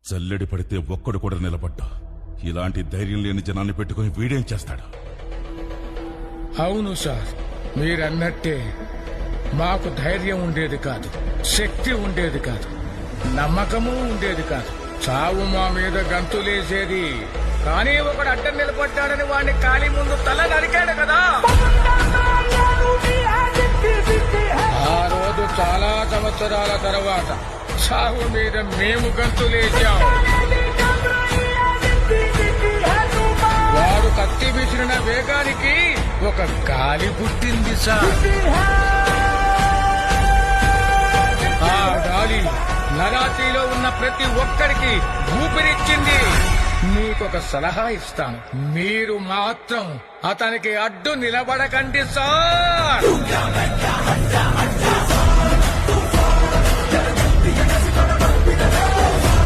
జల్లెడి పడితే ఒక్కడు కూడా నిలబడ్డా. ఇలాంటి ధైర్యం లేని జనాన్ని పెట్టుకుని వీడేం చేస్తాడు? అవును సార్, మీరన్నట్టే మాకు ధైర్యం ఉండేది కాదు, శక్తి ఉండేది కాదు, నమ్మకము ఉండేది కాదు. చావు మా మీద గంతులేసేది. కానీ ఒకడు అడ్డం నిలబడ్డాడని వాడిని ఖాళీ ముందు తల నరికాడు కదా. ఆ రోజు చాలా సంవత్సరాల తర్వాత చావు మీద మేము గంతులేసాం. వాడు కత్తి విసిరిన వేగానికి ఒక గాలి పుట్టింది సార్. ఆ గాలి నరాతిలో ఉన్న ప్రతి ఒక్కరికి ఊపిరిచ్చింది. మీకొక సలహా ఇస్తాను, మీరు మాత్రం అతనికి అడ్డు నిలబడకండి సార్.